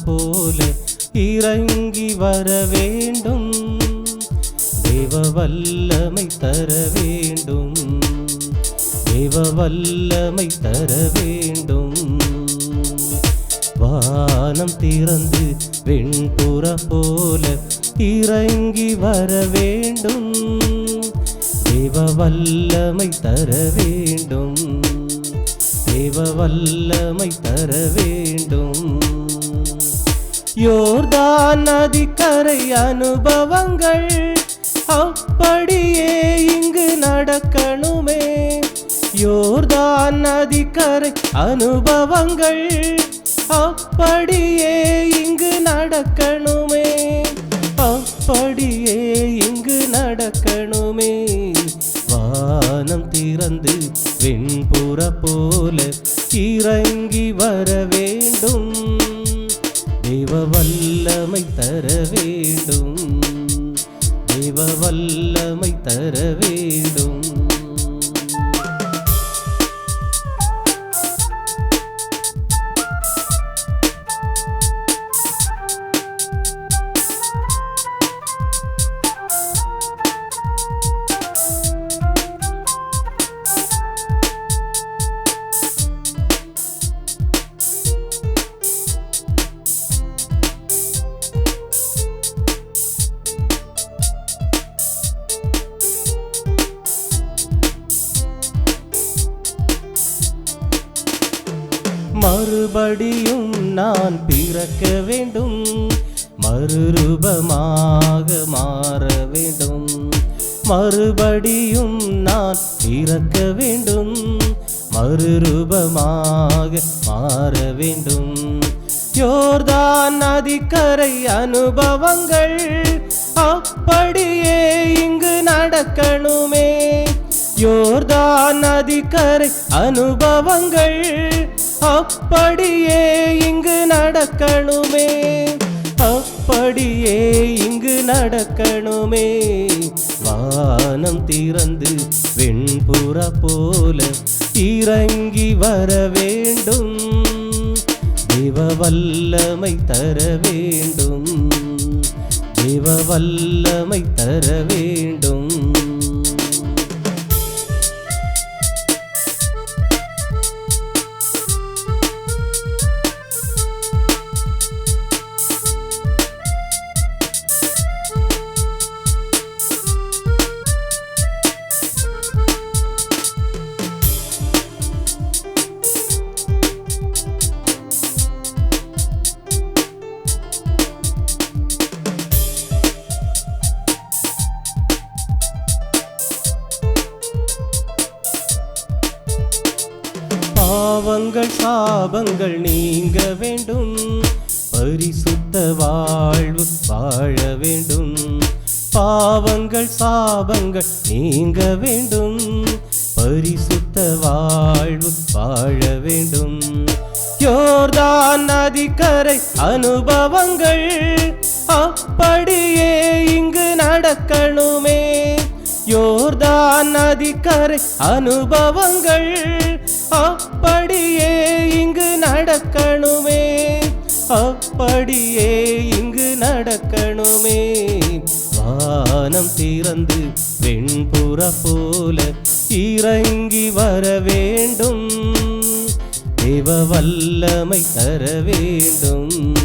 போல இறங்கி வர வேண்டும். தேவ வல்லமை தர வேண்டும். தேவ வல்லமை தர வேண்டும். வானம் திறந்து வெண்புற போல இறங்கி வர வேண்டும். தேவ வல்லமை தர வேண்டும். தேவ வல்லமை தர வேண்டும். யோர்தான் நதிக்கரை அனுபவங்கள் அப்படியே இங்கு நடக்கணுமே. யோர்தான் நதிக்கரை அனுபவங்கள் அப்படியே இங்கு நடக்கணுமே. அப்படியே இங்கு நடக்கணுமே. வானம் திறந்து வெண்புற போல இறங்கி வர வேண்டும். தேவ வல்லமை தர வேண்டும். தேவ வல்லமை தர வேண்டும். மறுபடியும் நான் பிறக்க வேண்டும். மறுரூபமாக மாற வேண்டும். மறுபடியும் நான் பிறக்க வேண்டும். மறுரூபமாக மாற வேண்டும். யோர்தான் நதிக்கரை அனுபவங்கள் அப்படியே இங்கு நடக்கணுமே. யோர்தான் நதிக்கரை அனுபவங்கள் அப்படியே இங்கு நடக்கணுமே. அப்படியே இங்கு நடக்கணுமே. வானம் திறந்து வெண்புற போல இறங்கி வர வேண்டும். தேவ வல்லமை தர வேண்டும். தேவ வல்லமை தர வேண்டும். பாவங்கள் சாபங்கள் நீங்க வேண்டும். பரிசுத்த வாழ்வு வாழ வேண்டும். பாவங்கள் சாபங்கள் நீங்க வேண்டும். பரிசுத்த வாழ்வு வாழ வேண்டும். யோர்தான் நதிக்கரை அனுபவங்கள் அப்படியே இங்கு நடக்கணுமே. யோர்தான் நதிக்கரை அனுபவங்கள் அப்படியே இங்கு நடக்கணுமே. அப்படியே இங்கு நடக்கணுமே. வானம் திறந்து வெண்புற போல இறங்கி வர வேண்டும். தேவ வல்லமை தர வேண்டும்.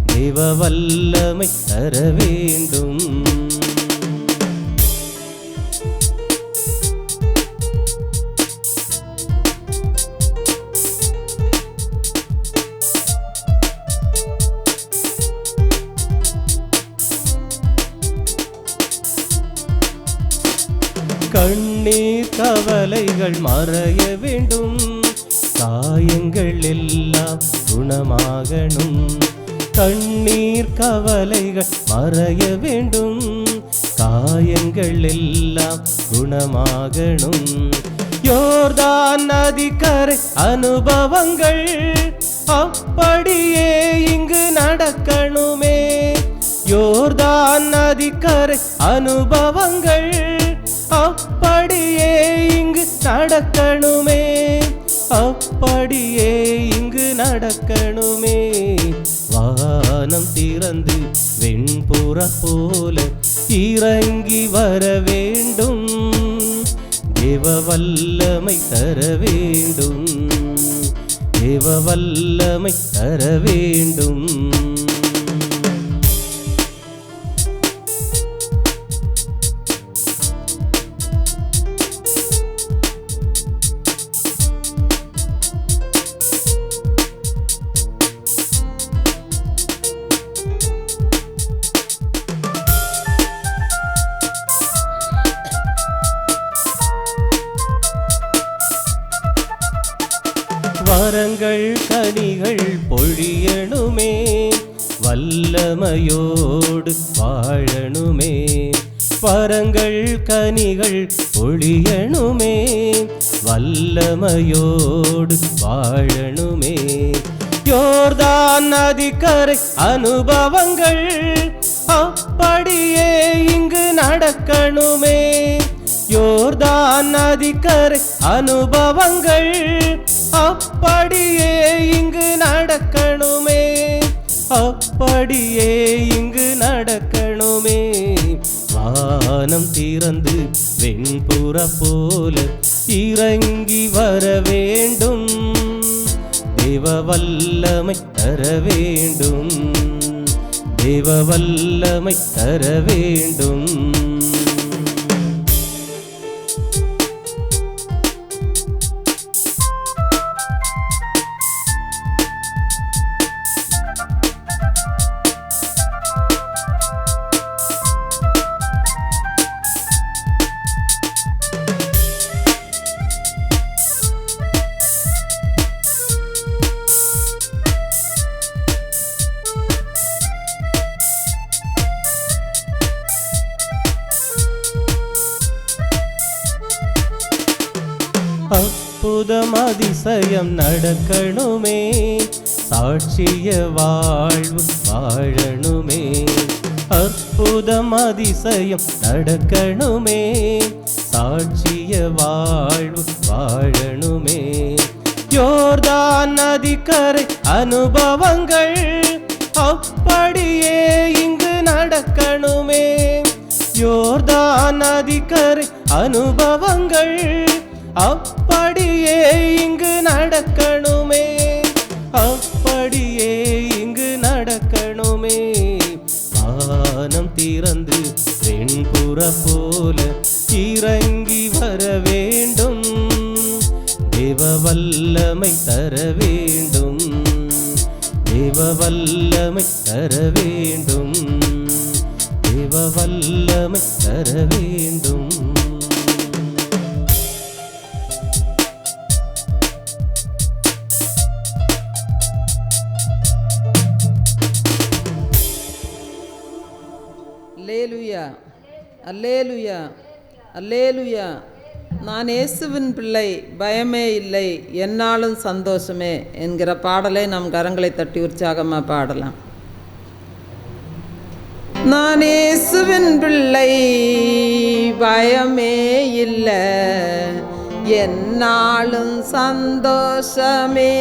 தேவ வல்லமை தர வேண்டும். கண்ணீர் கவலைகள் மறைய வேண்டும். காயங்கள் எல்லாம் குணமாகணும். கண்ணீர் கவலைகள் மறைய வேண்டும். காயங்கள் எல்லாம் குணமாகணும். யோர்தான் நதிக்கரை அனுபவங்கள் அப்படியே இங்கு நடக்கணுமே. யோர்தான் நதிக்கரை அனுபவங்கள் அப்படியே இங்கு நடக்கணுமே. அப்படியே இங்கு நடக்கணுமே. வெண்புறா போல இறங்கி வர வேண்டும். தேவ வல்லமை தர வேண்டும். தேவ வல்லமை தர வேண்டும். வரங்கள் கனிகள் பொழியணுமே, வல்லமையோடு வாழணுமே. வரங்கள் கனிகள் பொழியணுமே, வல்லமையோடு வாழணுமே. யோர்தான் நதிக்கரை அனுபவங்கள் அப்படியே இங்கு நடக்கணுமே. யோர்தான் நதிக்கரை அனுபவங்கள் அப்படியே இங்கு நடக்கணுமே. அப்படியே இங்கு நடக்கணுமே. வானம் திறந்து வெண்புறா போல இறங்கி வர வேண்டும். தேவ வல்லமை தர வேண்டும். தேவ வல்லமை தர வேண்டும். அற்புதம் அதிசயம் நடக்கணுமே, சாட்சிய வாழ்வு வாழணுமே. அற்புதம் அதிசயம் நடக்கணுமே, சாட்சிய வாழ்வு வாழணுமே. யோர்தான் நதிக்கரை அனுபவங்கள் அப்படியே இங்கு நடக்கணுமே. யோர்தான் நதிக்கரை அனுபவங்கள் அப்படியே இங்கு நடக்கணுமே. அப்படியே இங்கு நடக்கணுமே. வானம் திறந்து வெண்புறா போல இறங்கி வர வேண்டும். தேவ வல்லமை தர வேண்டும். தேவ வல்லமை தர வேண்டும். தேவ வல்லமை தர வேண்டும். அல்லேலூயா, அல்லேலூயா, அல்லேலூயா. நான் இயேசுவின் பிள்ளை, பயமே இல்லை, என்னாலும் சந்தோஷமே என்கிற பாடலை நம் கரங்களை தட்டி உற்சாகமாக பாடலாம். நான் இயேசுவின் பிள்ளை, பயமே இல்லை, என்னாலும் சந்தோஷமே.